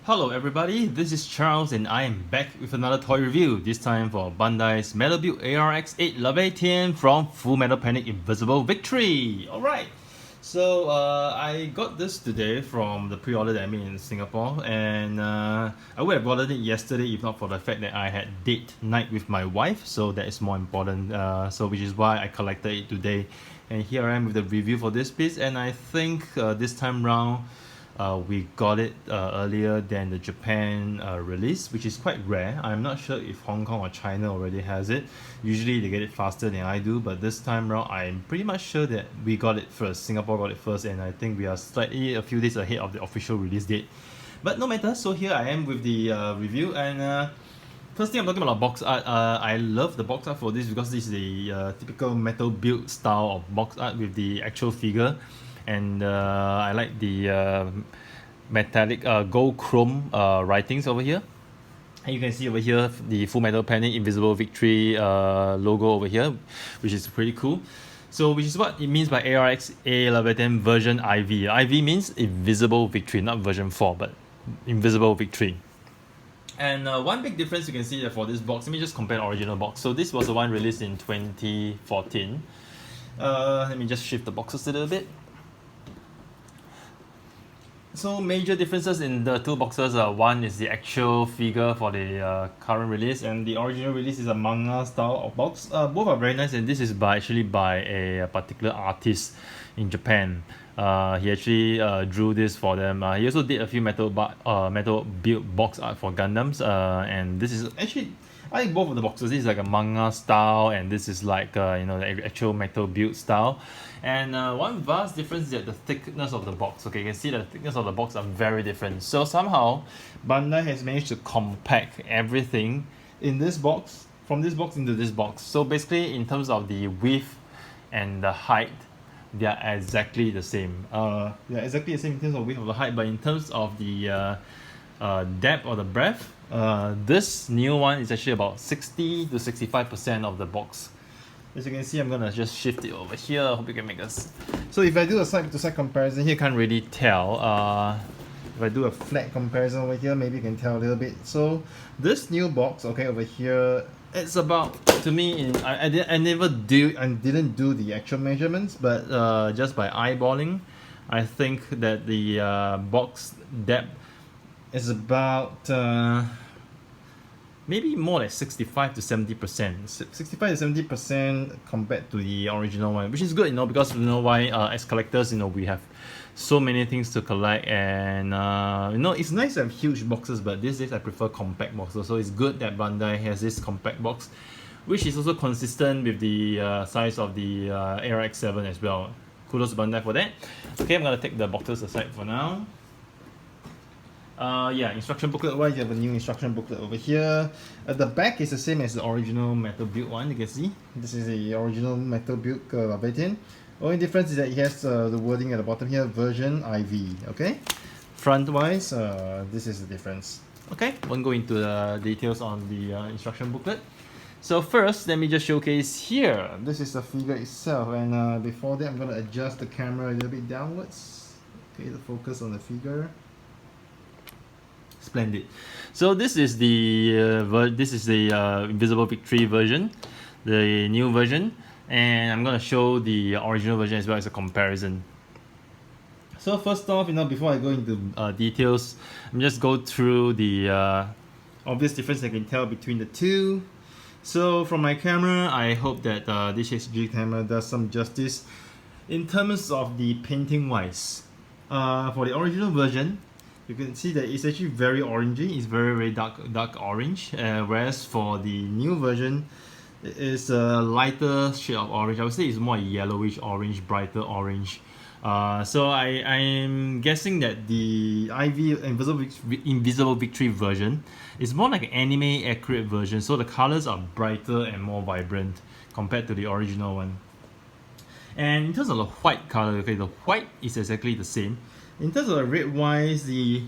Hello everybody, this is Charles and I am back with another toy review, this time for Bandai's Metal Build ARX-8 Laevatein from Full Metal Panic Invisible Victory. Alright, so I got this today from the pre-order that I made in Singapore, and I would have ordered it yesterday if not for the fact that I had date night with my wife, so that is more important, which is why I collected it today. And here I am with the review for this piece, and I think this time round we got it earlier than the Japan release, which is quite rare. I'm not sure if Hong Kong or China already has it. Usually they get it faster than I do, but this time around I'm pretty much sure that we got it first. Singapore got it first, and I think we are slightly a few days ahead of the official release date. But no matter, so here I am with the review, and first thing I'm talking about box art. I love the box art for this because this is the typical metal build style of box art with the actual figure. And I like the metallic gold chrome writings over here, and you can see over here the Full Metal Panic Invisible Victory logo over here, which is pretty cool. So which is what it means by ARX-8 Laevatein version IV. IV means Invisible Victory, not version 4 but Invisible Victory. And one big difference you can see that for this box, let me just compare the original box. So this was the one released in 2014. Let me just shift the boxes a little bit. So major differences in the two boxes, one is the actual figure for the current release, and the original release is a manga style of box. Both are very nice, and this is actually by a particular artist in Japan. He actually drew this for them. He also did a few metal build box art for Gundams, and this is actually, I like both of the boxes. This is like a manga style, and this is like the actual metal build style. And one vast difference is that the thickness of the box. Okay, you can see the thickness of the box are very different. So somehow Bandai has managed to compact everything in this box, from this box into this box. So basically in terms of the width and the height, they are exactly the same. They are exactly the same in terms of width of the height, but in terms of the depth or the breadth, this new one is actually about 60 to 65% of the box. As you can see, I'm gonna just shift it over here. I hope you can make us. So if I do a side-to-side comparison here, you can't really tell. If I do a flat comparison over here, maybe you can tell a little bit. So this new box, okay, over here, it's about, to me, I didn't do the actual measurements, but just by eyeballing, I think that the box depth is about maybe more like 65 to 70%. 65 to 70% compared to the original one, which is good, because why, as collectors, we have so many things to collect, and it's nice to have huge boxes, but these days I prefer compact boxes. So it's good that Bandai has this compact box, which is also consistent with the size of the ARX-7 as well. Kudos to Bandai for that. Okay, I'm gonna take the boxes aside for now. Instruction booklet wise, you have a new instruction booklet over here. The back is the same as the original metal build one. You can see this is the original metal build Laevatein. Only difference is that it has the wording at the bottom here, version IV. Okay, front wise, this is the difference. Okay, won't go into the details on the instruction booklet. So first, let me just showcase here. This is the figure itself, and before that, I'm gonna adjust the camera a little bit downwards. Okay, the focus on the figure. Splendid. So this is the Invisible Victory version, the new version, and I'm gonna show the original version as well as a comparison. So first off, before I go into details, I'm just go through the obvious difference I can tell between the two. So from my camera, I hope that this HG camera does some justice in terms of the painting wise. For the original version, you can see that it's actually very orangey. It's very dark orange, whereas for the new version, it is a lighter shade of orange. I would say it's more yellowish orange, brighter orange. So I'm guessing that the IV Invisible Victory version is more like an anime accurate version. So the colors are brighter and more vibrant compared to the original one. And in terms of the white color, okay, the white is exactly the same. In terms of the red wise, the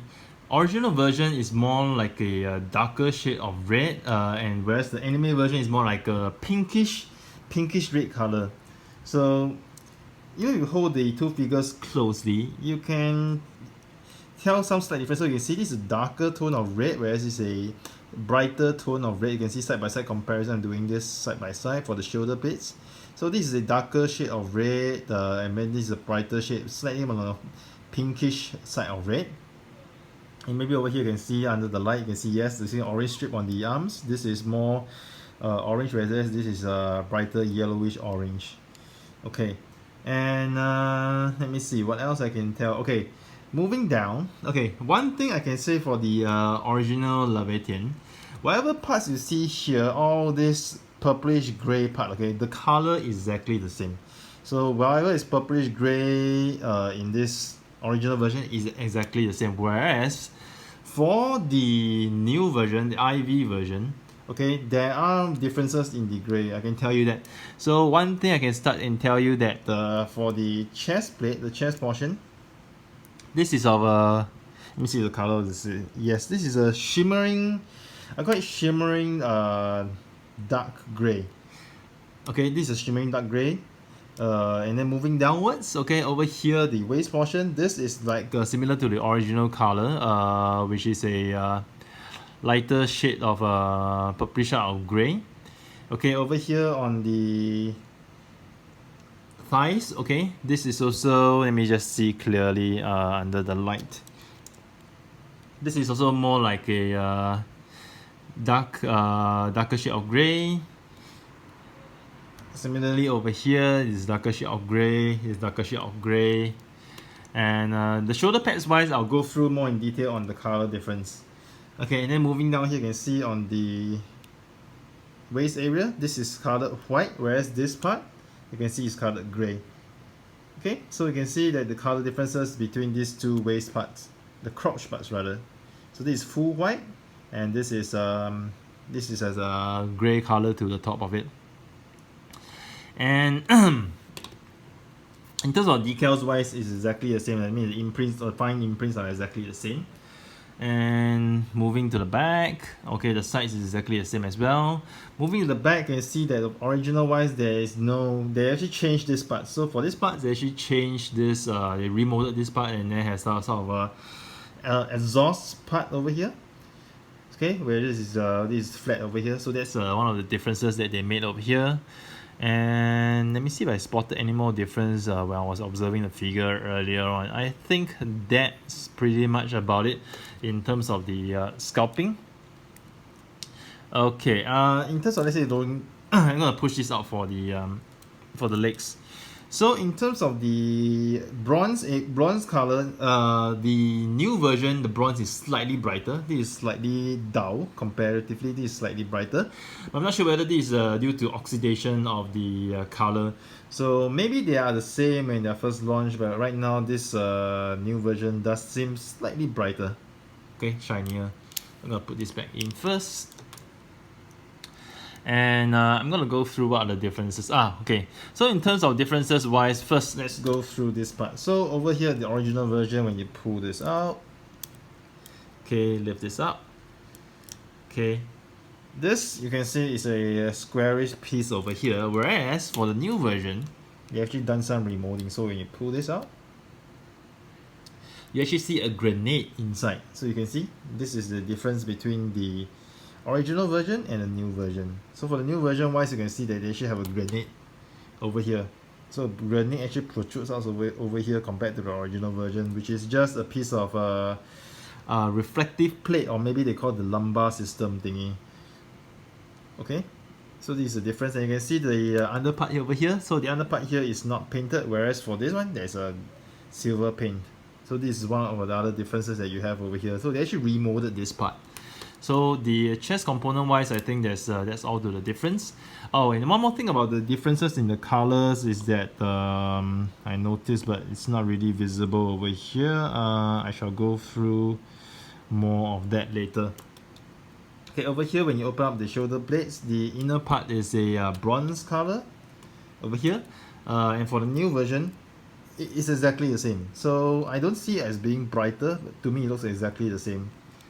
original version is more like a darker shade of red, and whereas the anime version is more like a pinkish red color. So if you hold the two figures closely, you can tell some slight difference. So you can see this is a darker tone of red, whereas this is a brighter tone of red. You can see side by side comparison. I'm doing this side by side for the shoulder blades. So this is a darker shade of red, and then this is a brighter shade, slightly on the pinkish side of red. And maybe over here you can see under the light, you can see yes, there's an orange strip on the arms. This is more orange, whereas this is a brighter yellowish orange. Okay, and let me see what else I can tell. Okay, moving down. Okay, one thing I can say for the original Laevatein, whatever parts you see here, all this purplish gray part, okay, the color is exactly the same. So whatever is purplish gray in this original version is exactly the same, whereas for the new version, the IV version, okay, there are differences in the gray, I can tell you that. So one thing I can start and tell you that for the chest plate, the chest portion, this is of a, let me see the color of this. Yes, this is a shimmering, I call it shimmering dark gray. Okay, this is a shimmering dark gray. And then moving downwards, okay, over here the waist portion, this is like similar to the original color, which is a lighter shade of purplish of gray. Okay, over here on the thighs, okay, this is also, let me just see clearly under the light. This is also more like a darker shade of gray. Similarly over here is darker shade of grey, is darker shade of grey. And the shoulder pads wise, I'll go through more in detail on the color difference. Okay, and then moving down here, you can see on the waist area, this is colored white, whereas this part, you can see is colored grey. Okay, so you can see that the color differences between these two waist parts, the crotch parts rather. So this is full white, and this is as a grey color to the top of it. And in terms of decals wise, it's exactly the same. I mean, the imprints or fine imprints are exactly the same. And moving to the back, okay, the sides is exactly the same as well. Moving to the back, you can see that original wise, there is no, they actually changed this part. So for this part, they actually changed this, they remolded this part, and then has sort of a exhaust part over here. Okay, where this is flat over here. So that's one of the differences that they made over here. And let me see if I spotted any more difference when I was observing the figure earlier on. I think that's pretty much about it in terms of the sculpting. Okay, in terms of, let's say, I'm gonna push this out for the legs. So in terms of the bronze color, the new version, the bronze is slightly brighter. This is slightly dull comparatively. This is slightly brighter. I'm not sure whether this is due to oxidation of the color. So maybe they are the same when they are first launched, but right now this new version does seem slightly brighter. Okay, shinier. I'm gonna put this back in first. And I'm gonna go through what are the differences. Okay. So in terms of differences wise, first let's go through this part. So over here, the original version, when you pull this out, okay, lift this up. Okay, this you can see is a squarish piece over here, whereas for the new version, they actually done some remolding. So when you pull this out, you actually see a grenade inside. So you can see this is the difference between the original version and the new version. So for the new version wise, you can see that they actually have a grenade over here. So grenade actually protrudes out over here compared to the original version, which is just a piece of reflective plate, or maybe they call it the lumbar system thingy. Okay, so this is the difference, and you can see the under part here over here. So the under part here is not painted, whereas for this one there's a silver paint. So this is one of the other differences that you have over here. So they actually remolded this part. So the chest component wise, I think that's all to the difference. Oh, and one more thing about the differences in the colors is that I noticed, but it's not really visible over here. I shall go through more of that later. Okay, over here when you open up the shoulder blades, the inner part is a bronze color over here, and for the new version, it's exactly the same. So I don't see it as being brighter, but to me it looks exactly the same.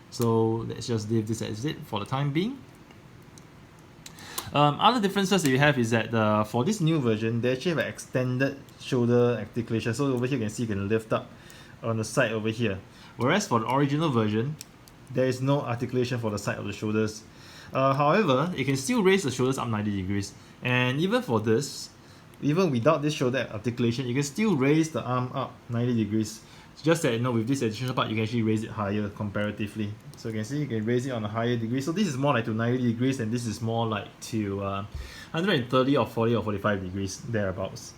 So let's just leave this as it for the time being. Other differences that you have is that for this new version, they actually have an extended shoulder articulation. So over here you can see you can lift up on the side over here. Whereas for the original version, there is no articulation for the side of the shoulders. however, it can still raise the shoulders up 90 degrees. And even for this, Even without this shoulder articulation, you can still raise the arm up 90 degrees. it's just that, you know, with this additional part, you can actually raise it Higher comparatively. So you can see you can raise it on a higher degree. So this is more like to 90 degrees and this is more like to 130 or 40 or 45 degrees thereabouts.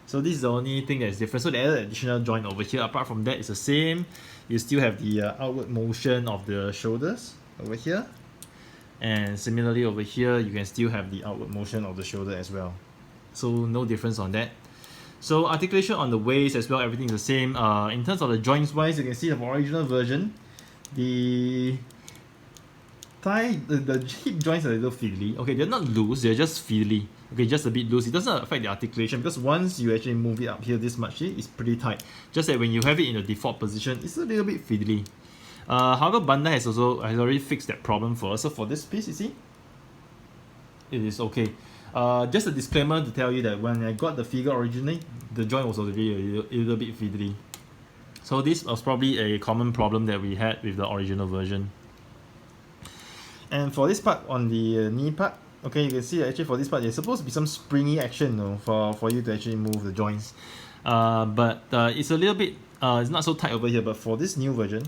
So this is the only thing that is different. So they added additional joint over here. Apart from that, it's the same. You still have the outward motion of the shoulders over here. And similarly over here, you can still have the Outward motion of the shoulder as well. so no difference on that. So articulation on the waist as well, everything is the same. In terms of the joints wise, You can see the original version, the the hip joints are a little fiddly. okay, they're not loose, they're just fiddly. Okay, just a bit loose. It doesn't affect the articulation Because once you actually move it up here this much, it's pretty tight. just that when you have it in the default position, it's a little bit fiddly. However, Bandai has already fixed that problem for us. So for this piece, you see, it is okay. Just a disclaimer to tell you that when I got the figure originally, the joint was already a little bit fiddly. So this was probably a common problem that we had with the original version. And for this part on the knee part, okay, you can see that actually for this part there's supposed to be some springy action, for you to actually move the joints. But it's a little bit, it's not so tight over here. But for this new version,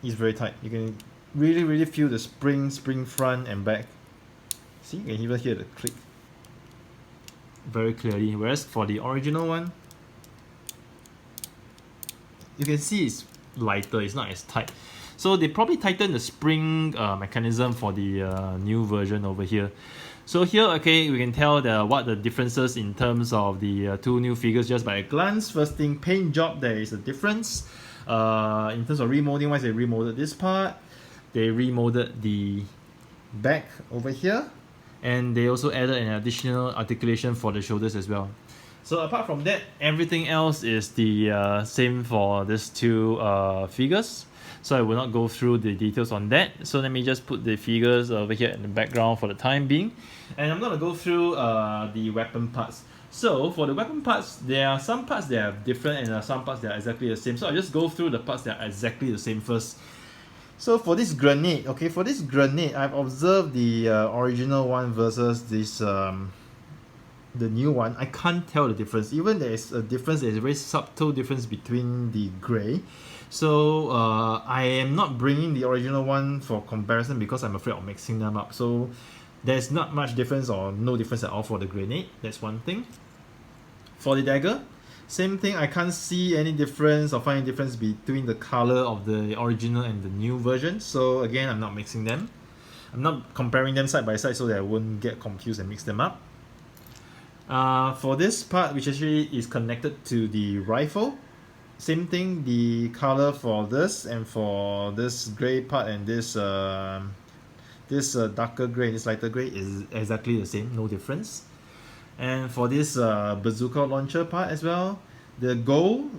it's very tight. You can really feel the spring front and back. See, you can even hear the click. Very clearly. Whereas for the original one, you can see it's lighter, it's not as tight. So they probably tightened the spring mechanism for the new version over here. So here, okay, we can tell what the differences in terms of the two new figures just by a glance. First thing, paint job, there is a difference. In terms of remolding wise, they remolded this part. They remolded the back over here. And they also added an additional articulation for the shoulders as well. So apart from that, everything else is the same for these two figures. So I will not go through the details on that. So let me just put the figures over here in the background for the time being. And I'm going to go through the weapon parts. So for the weapon parts, there are some parts that are different and there are some parts that are exactly the same. So I'll just go through the parts that are exactly the same first. So for this grenade, okay, I've observed the original one versus this the new one. I can't tell the difference. Even there is a difference, there's a very subtle difference between the gray. So I am not bringing the original one for comparison because I'm afraid of mixing them up. So there's not much difference or no difference at all for the grenade. That's one thing. For the dagger, same thing. I can't see any difference or find any difference between the color of the original and the new version. So again, I'm not mixing them. I'm not comparing them side by side so that I won't get confused and mix them up. For this part, which actually is connected to the rifle, same thing. The color for this and for this gray part and this darker gray and this lighter gray is exactly the same, no difference. And for this bazooka launcher part as well, the goal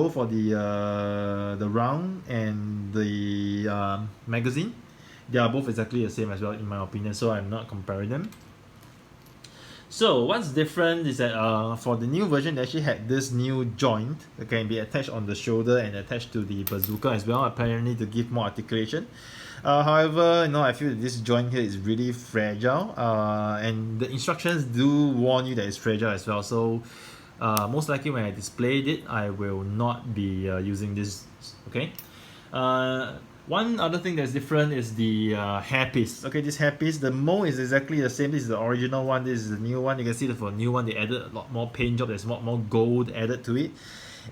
for the round and the magazine, they are both exactly the same as well in my opinion, so I'm not comparing them. So what's different is that for the new version, they actually had this new joint that can be attached on the shoulder and attached to the bazooka as well, apparently to give more articulation. However, I feel that this joint here is really fragile, and the instructions do warn you that it's fragile as well. So most likely when I displayed it, I will not be using this. Okay. One other thing that's different is the hairpiece. Okay, this hairpiece, the mold is exactly the same. This is the original one, this is the new one. You can see that for the new one, they added a lot more paint job. There's a lot more gold added to it.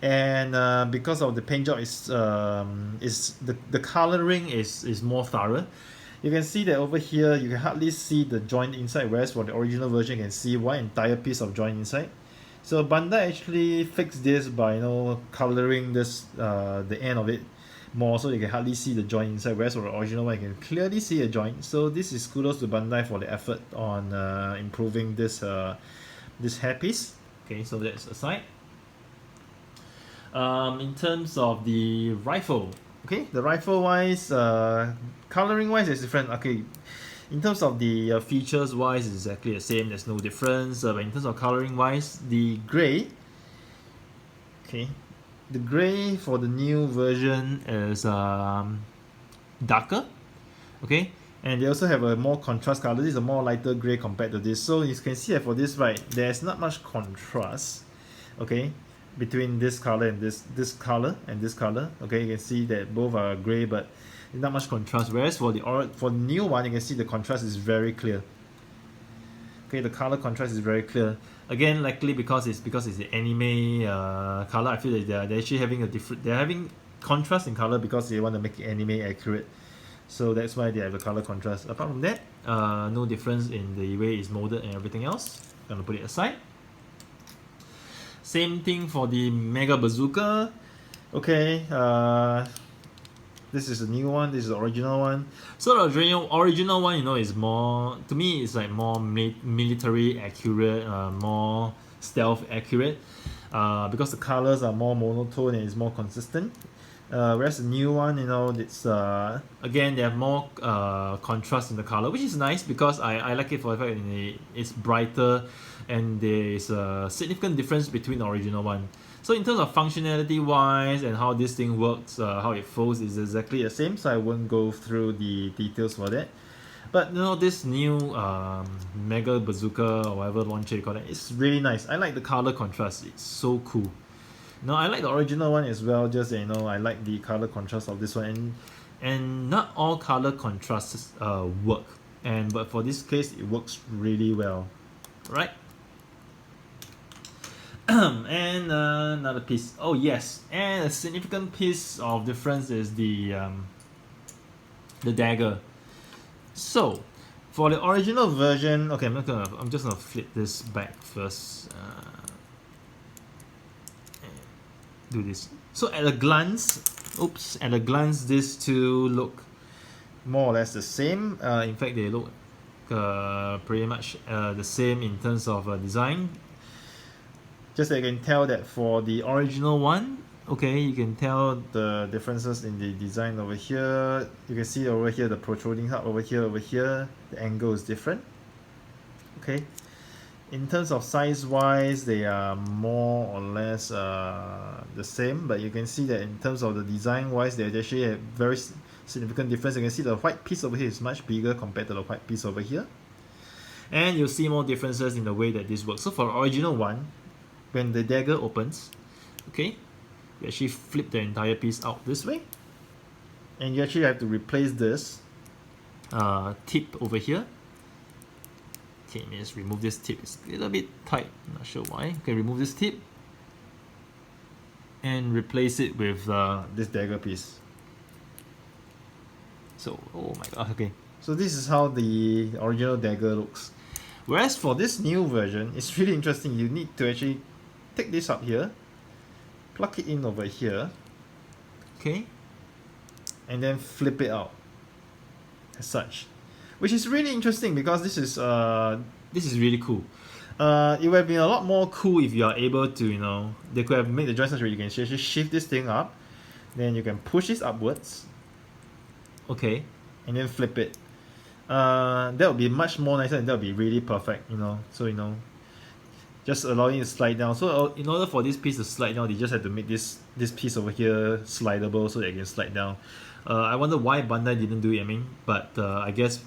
And because of the paint job, the coloring is more thorough. You can see that over here, you can hardly see the joint inside, whereas for the original version, you can see one entire piece of joint inside. So Bandai actually fixed this by coloring this the end of it more, so you can hardly see the joint inside, whereas for the original one you can clearly see a joint. So this is kudos to Bandai for the effort on improving this hairpiece. Okay, so that's aside. In terms of the rifle, okay, the rifle wise, coloring wise is different. Okay, in terms of the features wise, it's exactly the same, there's no difference. But in terms of coloring wise, the gray, okay, the gray for the new version is darker, okay, and they also have a more contrast color. This is a more lighter gray compared to this, so you can see that for this, right, there's not much contrast, okay, between this color and this color and this color. Okay, you can see that both are gray, but not much contrast, whereas for the new one, you can see the contrast is very clear. Okay, the color contrast is very clear. Again, likely because it's the anime color. I feel that they're actually having they're having contrast in color because they want to make it anime accurate. So that's why they have the color contrast. Apart from that, no difference in the way it's molded and everything else. Gonna put it aside. Same thing for the Mega Bazooka. Okay, this is the new one, this is the original one. So the original one, you know, is more, to me, it's like more military accurate, more stealth accurate, because the colors are more monotone and it's more consistent. Whereas the new one, you know, it's again, they have more contrast in the color, which is nice because I like it for the fact that it's brighter and there is a significant difference between the original one. So in terms of functionality wise and how this thing works, how it folds is exactly the same, so I won't go through the details for that. But you know, this new Mega Bazooka or whatever launcher you call it, it's really nice. I like the color contrast, it's so cool. No, I like the original one as well, just that, you know, I like the color contrast of this one, and not all color contrasts work, but for this case it works really well, right? And another piece, oh yes, and a significant piece of difference is the dagger. So for the original version, okay, I'm just gonna flip this back first. Do this. So at a glance, these two look more or less the same. In fact, they look pretty much the same in terms of design. Just that you can tell that for the original one, okay, you can tell the differences in the design over here. You can see over here the protruding hub over here, the angle is different. Okay. In terms of size wise, they are more or less the same, but you can see that in terms of the design wise, there's actually a very significant difference. You can see the white piece over here is much bigger compared to the white piece over here, and you'll see more differences in the way that this works. So for the original one, when the dagger opens, okay, you actually flip the entire piece out this way, and you actually have to replace this tip over here. Okay, let me just remove this tip. It's a little bit tight, I'm not sure why. Okay, remove this tip and replace it with this dagger piece. So, oh my god, okay. So this is how the original dagger looks. Whereas for this new version, it's really interesting. You need to actually take this up here, plug it in over here, okay, and then flip it out as such. Which is really interesting because this is really cool. It would have been a lot more cool if you are able to, you know, they could have made the joint such where you can actually shift this thing up, then you can push this upwards, okay, and then flip it. That would be much more nicer and that would be really perfect, you know. So, you know, just allowing it to slide down. So in order for this piece to slide down, they just have to make this piece over here slidable so that it can slide down. I wonder why Bandai didn't do it, I mean, but I guess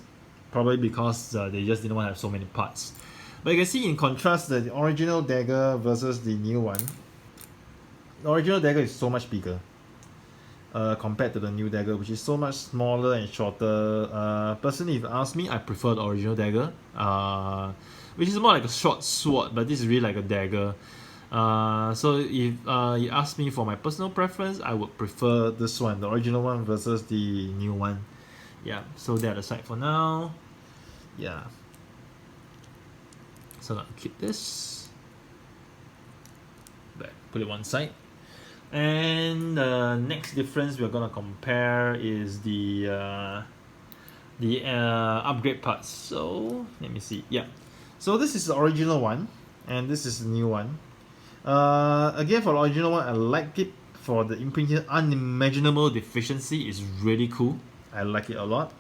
probably because they just didn't want to have so many parts. But you can see in contrast the original dagger versus the new one. The original dagger is so much bigger compared to the new dagger, which is so much smaller and shorter. Personally, if you ask me, I prefer the original dagger, which is more like a short sword, but this is really like a dagger. So if you ask me for my personal preference, I would prefer this one, the original one versus the new one. Yeah, so that aside for now. Yeah. So I'll keep this back, put it one side. And the next difference we're gonna compare is the upgrade parts. So let me see. Yeah. So this is the original one, and this is the new one. Again, for the original one, I like it for the imprint here. Unimaginable deficiency is really cool. I like it a lot.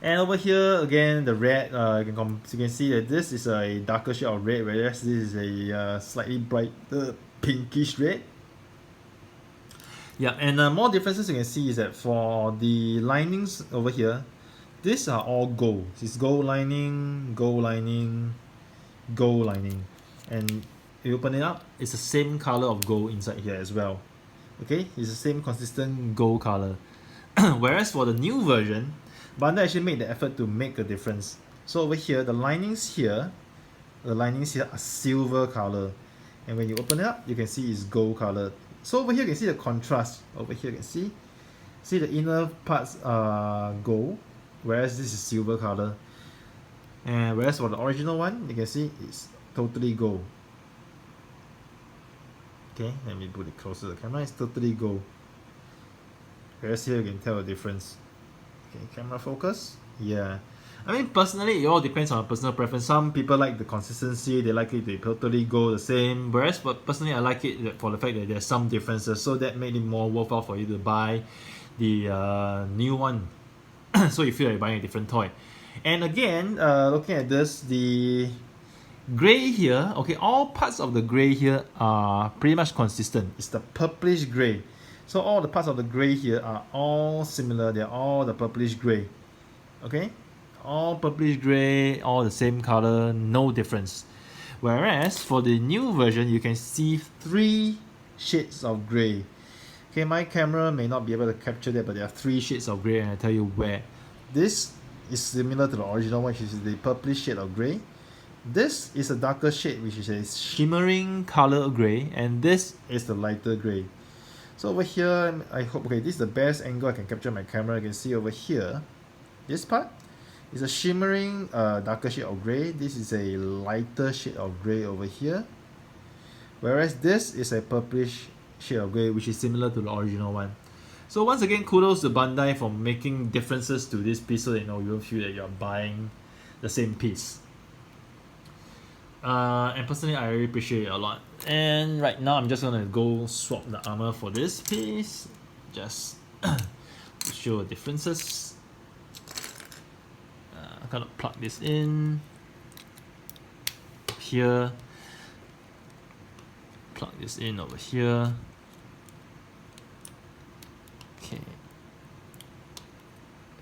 And over here again, the red, you can see that this is a darker shade of red, whereas this is a slightly brighter pinkish red. Yeah, and more differences you can see is that for the linings over here, these are all gold. It's gold lining, gold lining, gold lining, and you open it up, it's the same color of gold inside here as well. Okay, it's the same consistent gold color. Whereas for the new version, Bandai actually made the effort to make a difference. So over here, the linings here are silver color, and when you open it up, you can see it's gold color. So over here you can see the contrast. Over here you can see the inner parts are gold, whereas this is silver color. And whereas for the original one, you can see it's totally gold. Okay, let me put it closer to the camera. It's totally gold. Whereas here you can tell the difference. Okay, camera focus. Yeah. I mean, personally, it all depends on personal preference. Some people like the consistency, they like it, they totally go the same. Whereas, but personally, I like it for the fact that there's some differences, so that made it more worthwhile for you to buy the new one. So you feel like you're buying a different toy. And again, looking at this, the gray here, okay, all parts of the gray here are pretty much consistent. It's the purplish gray. So all the parts of the gray here are all similar. They're all the purplish gray. Okay? All purplish gray, all the same color, no difference. Whereas for the new version, you can see 3 shades of gray. Okay, my camera may not be able to capture that, but there are 3 shades of gray, and I'll tell you where. This is similar to the original one, which is the purplish shade of gray. This is a darker shade, which is a shimmering color gray, and this is the lighter gray. So over here, I hope, okay, this is the best angle I can capture my camera. You can see over here, this part is a shimmering darker shade of gray. This is a lighter shade of gray over here. Whereas this is a purplish shade of gray, which is similar to the original one. So once again, kudos to Bandai for making differences to this piece so that you don't feel that you're buying the same piece. And personally, I really appreciate it a lot. And right now, I'm just gonna go swap the armor for this piece, just to show the differences. I'm gonna plug this in here, plug this in over here. Okay,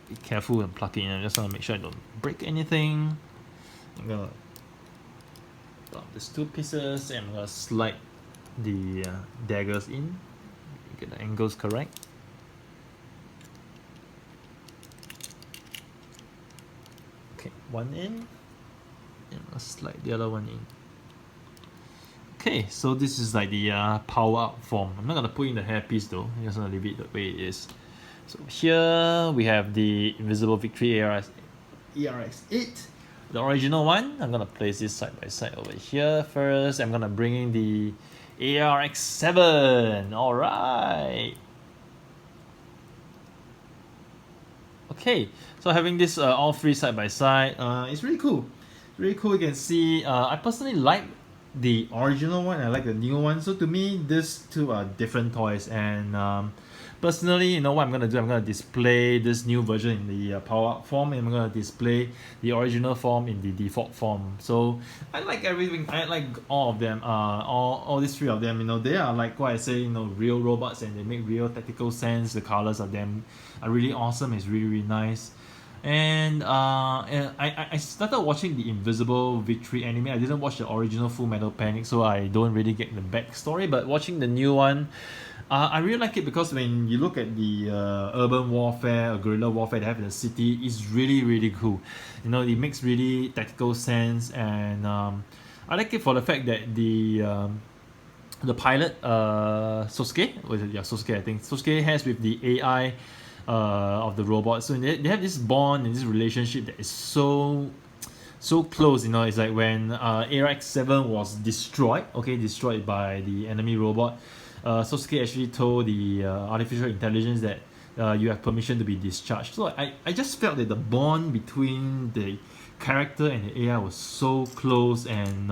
be careful when plugging in. I just want to make sure I don't break anything. I'm gonna plug these 2 pieces and I'm gonna slide the daggers in, get the angles correct. Okay, one in, and I'll slide the other one in. Okay, so this is like the power up form. I'm not gonna put in the hairpiece though, I'm just gonna leave it the way it is. So here we have the Invisible Victory ARX-8. The original one, I'm gonna place this side by side over here first. I'm gonna bring in the ARX-7. Alright. Okay, so having this all 3 side by side, it's really cool. Really cool. You can see, I personally like the original one, I like the new one. So to me, these 2 are different toys, and personally, you know what I'm gonna do? I'm gonna display this new version in the power-up form, and I'm gonna display the original form in the default form. So I like everything. I like all of them. All these 3 of them. You know, they are like what I say. You know, real robots, and they make real tactical sense. The colors of them are really awesome. It's really, really nice. And I started watching the Invisible Victory anime. I didn't watch the original Full Metal Panic, so I don't really get the backstory. But watching the new one, I really like it because when you look at the urban warfare or guerrilla warfare they have in the city, it's really, really cool. You know, it makes really tactical sense, and I like it for the fact that the pilot Sosuke, was it? Yeah, Sosuke. I think Sosuke has with the AI of the robot. So they have this bond and this relationship that is so close. You know, it's like when ARX-7 was destroyed by the enemy robot. Sosuke actually told the artificial intelligence that you have permission to be discharged. So I just felt that the bond between the character and the AI was so close, and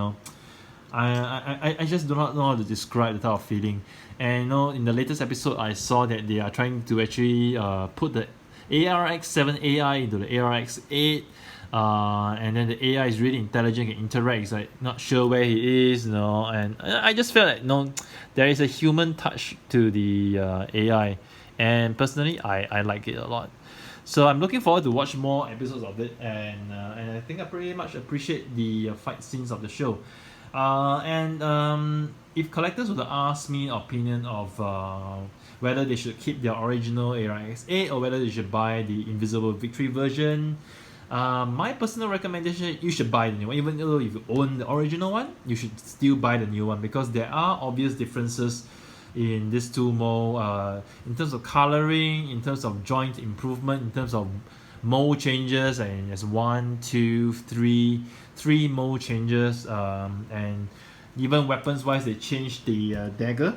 I just do not know how to describe the type of feeling. And in the latest episode, I saw that they are trying to actually put the ARX-7 AI into the ARX-8 and then the AI is really intelligent and interacts. Like not sure where he is, and I just felt like there is a human touch to the AI, and personally I like it a lot. So I'm looking forward to watch more episodes of it, and I think I pretty much appreciate the fight scenes of the show. If collectors were to ask me opinion of whether they should keep their original ARX-8 or whether they should buy the Invisible Victory version, my personal recommendation, you should buy the new one. Even though if you own the original one, you should still buy the new one, because there are obvious differences in these two mold, in terms of coloring, in terms of joint improvement, in terms of mold changes, and there's 1, 2, 3 mold changes, and even weapons wise they changed the dagger,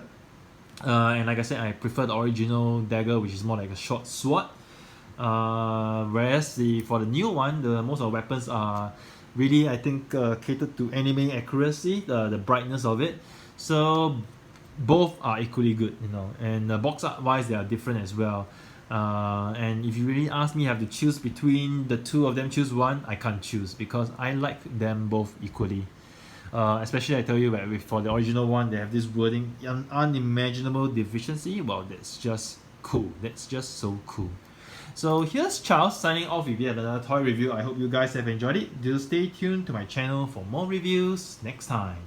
and like I said, I prefer the original dagger, which is more like a short sword, whereas for the new one, most of the weapons are really, I think, catered to anime accuracy, the brightness of it. So both are equally good, and box art wise they are different as well. And if you really ask me, have to choose between the two of them, choose one, I can't choose, because I like them both equally. Especially I tell you that for the original one, they have this wording, unimaginable deficiency. Well, that's just cool. That's just so cool. So here's Charles signing off with yet another toy review. I hope you guys have enjoyed it. Do stay tuned to my channel for more reviews next time.